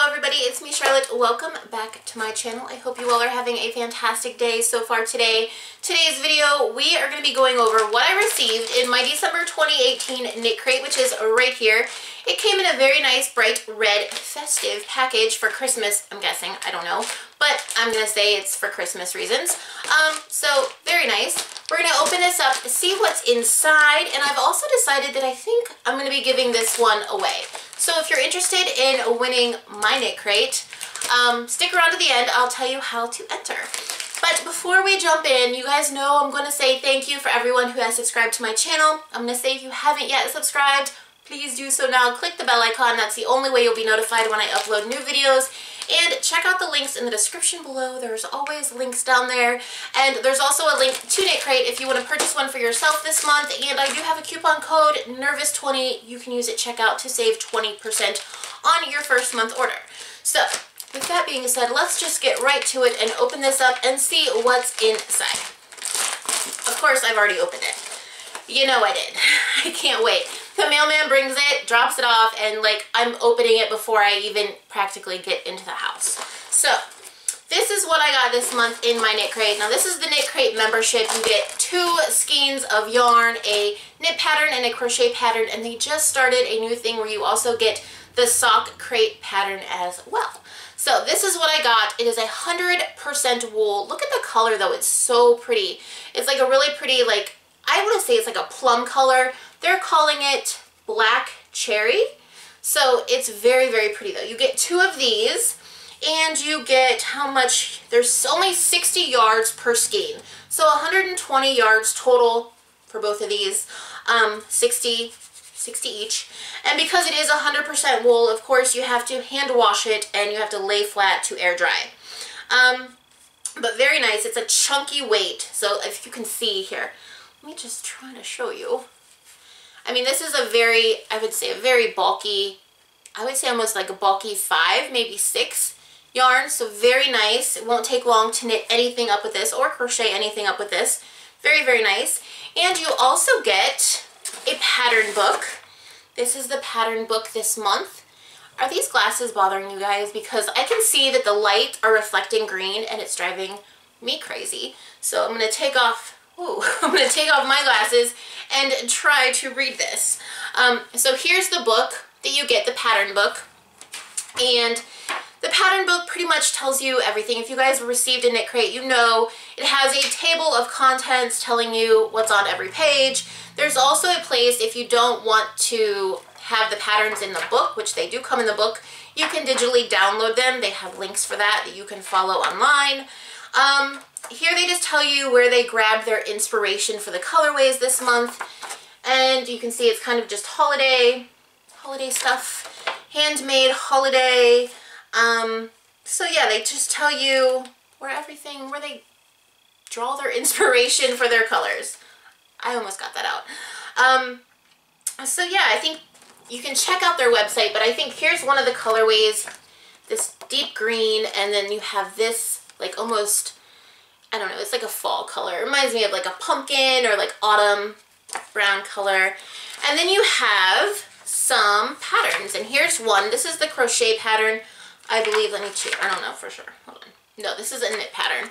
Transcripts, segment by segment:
everybody, it's me Charlotte. Welcome back to my channel. I hope you all are having a fantastic day so far today. Today's video, we are going to be going over what I received in my December 2018 KnitCrate, which is right here. It came in a very nice bright red festive package for Christmas, I'm guessing. I don't know, but I'm going to say it's for Christmas reasons. So very nice. We're going to open this up, see what's inside, and I've also decided that I think I'm going to be giving this one away. So if you're interested in winning my KnitCrate, stick around to the end. I'll tell you how to enter. But before we jump in, you guys know I'm going to say thank you for everyone who has subscribed to my channel. I'm going to say if you haven't yet subscribed, please do so now. Click the bell icon. That's the only way you'll be notified when I upload new videos. And check out the links in the description below. There's always links down there. And there's also a link to KnitCrate if you want to purchase one for yourself this month. And I do have a coupon code, NERVOUS20. You can use it at checkout to save 20% on your first month order. So, with that being said, let's just get right to it and open this up and see what's inside. Of course, I've already opened it. You know I did. I can't wait. The mailman brings it, drops it off, and like I'm opening it before I even practically get into the house. So this is what I got this month in my KnitCrate. Now this is the KnitCrate membership. You get 2 skeins of yarn, a knit pattern and a crochet pattern, and they just started a new thing where you also get the sock crate pattern as well. So this is what I got. It is 100% wool. Look at the color though, it's so pretty. It's like a really pretty, like, I want to say it's like a plum color. They're calling it black cherry. So it's very, very pretty though. You get 2 of these and you get how much? There's only 60 yards per skein. So 120 yards total for both of these. 60 each. And because it is 100% wool, of course you have to hand wash it and you have to lay flat to air dry. But very nice. It's a chunky weight. So if you can see here, let me just try to show you. I mean, this is a very, I would say a very bulky, I would say almost like a bulky 5, maybe 6 yarn. So very nice. It won't take long to knit anything up with this or crochet anything up with this. Very, very nice. And you also get a pattern book. This is the pattern book this month. Are these glasses bothering you guys? Because I can see that the light are reflecting green and it's driving me crazy. So I'm going to take off I'm going to take off my glasses and try to read this. So here's the book that you get, the pattern book. And the pattern book pretty much tells you everything. If you guys received a KnitCrate, you know it has a table of contents telling you what's on every page. There's also a place if you don't want to have the patterns in the book, which they do come in the book, you can digitally download them. They have links for that you can follow online. Here they just tell you where they grabbed their inspiration for the colorways this month. And you can see it's kind of just holiday stuff, handmade holiday. So yeah, they just tell you where they draw their inspiration for their colors. I almost got that out. So yeah, I think you can check out their website, but I think here's one of the colorways, this deep green, and then you have this like almost, I don't know, it's like a fall color. It reminds me of like a pumpkin or like autumn brown color. And then you have some patterns, and here's one. This is the crochet pattern, I believe. Let me check. I don't know for sure. Hold on. No, this is a knit pattern.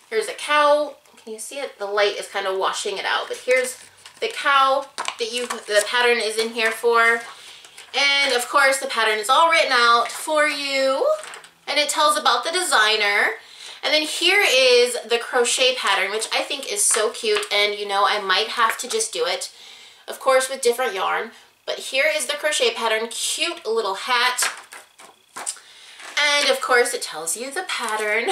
Here's a cow. Can you see it? The light is kind of washing it out, but here's the cow that the pattern is in here for. And of course the pattern is all written out for you, and it tells about the designer. And then here is the crochet pattern, which I think is so cute, and you know I might have to just do it, of course with different yarn. But here is the crochet pattern, cute little hat. And of course it tells you the pattern.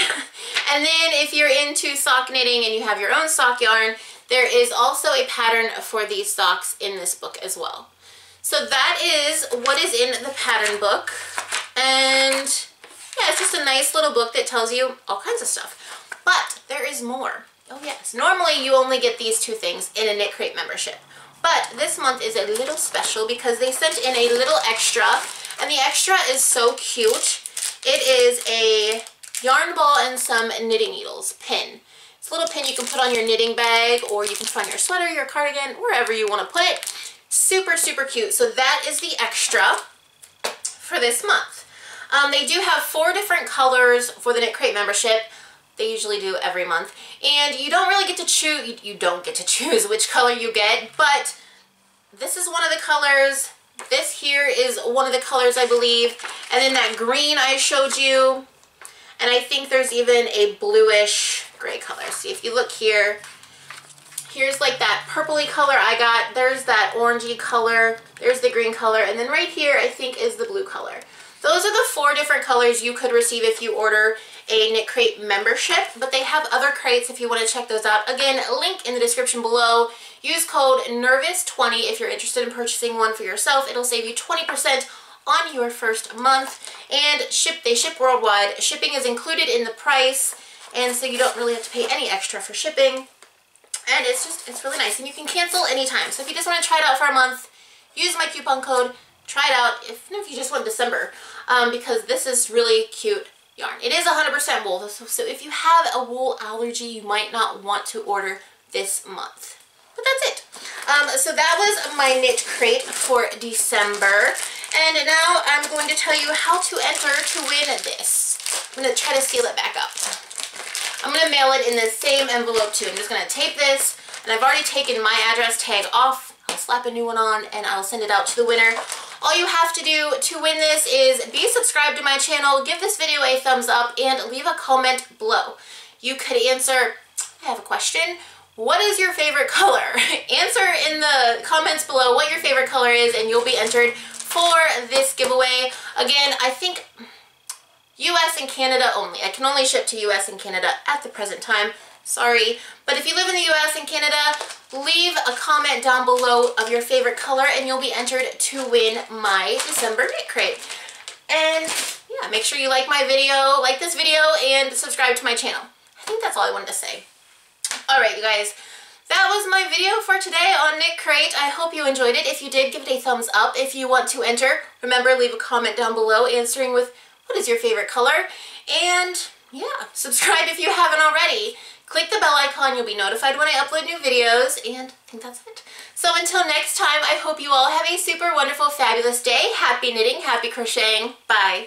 And then if you're into sock knitting and you have your own sock yarn, there is also a pattern for these socks in this book as well. So that is what is in the pattern book. And yeah, it's just a nice little book that tells you all kinds of stuff. But there is more. Oh yes, normally you only get these 2 things in a KnitCrate membership. But this month is a little special because they sent in a little extra, and the extra is so cute. It is a yarn ball and some knitting needles pin. It's a little pin you can put on your knitting bag, or you can put on your sweater, your cardigan, wherever you want to put it. Super, super cute. So that is the extra for this month. They do have 4 different colors for the KnitCrate membership. They usually do every month. And you don't really get to choose, you don't get to choose which color you get, but this is one of the colors. This here is one of the colors, I believe. And then that green I showed you. And I think there's even a bluish gray color. See, if you look here, here's like that purpley color I got. There's that orangey color. There's the green color. And then right here, I think, is the blue color. Those are the 4 different colors you could receive if you order a KnitCrate membership, but they have other crates if you want to check those out. Again, link in the description below. Use code NERVOUS20 if you're interested in purchasing one for yourself. It'll save you 20% on your first month, and they ship worldwide. Shipping is included in the price, and so you don't really have to pay any extra for shipping. And it's really nice, and you can cancel anytime. So if you just want to try it out for a month, use my coupon code, try it out, even if you just want December, because this is really cute yarn. It is 100% wool, so if you have a wool allergy, you might not want to order this month. But that's it. So that was my KnitCrate for December. And now I'm going to tell you how to enter to win this. I'm going to try to seal it back up. I'm going to mail it in the same envelope too. I'm just going to tape this, and I've already taken my address tag off. I'll slap a new one on, and I'll send it out to the winner. All you have to do to win this is be subscribed to my channel, give this video a thumbs up, and leave a comment below. You could answer, I have a question. What is your favorite color? Answer in the comments below what your favorite color is, and you'll be entered for this giveaway. Again, I think US and Canada only. I can only ship to US and Canada at the present time. Sorry. But if you live in the US and Canada, leave a comment down below of your favorite color, and you'll be entered to win my December KnitCrate. And yeah, make sure you like this video, and subscribe to my channel. I think that's all I wanted to say. Alright, you guys. That was my video for today on KnitCrate. I hope you enjoyed it. If you did, give it a thumbs up. If you want to enter, remember, leave a comment down below answering with what is your favorite color. And yeah, subscribe if you haven't already. Click the bell icon. You'll be notified when I upload new videos. And I think that's it. So until next time, I hope you all have a super wonderful, fabulous day. Happy knitting, happy crocheting. Bye.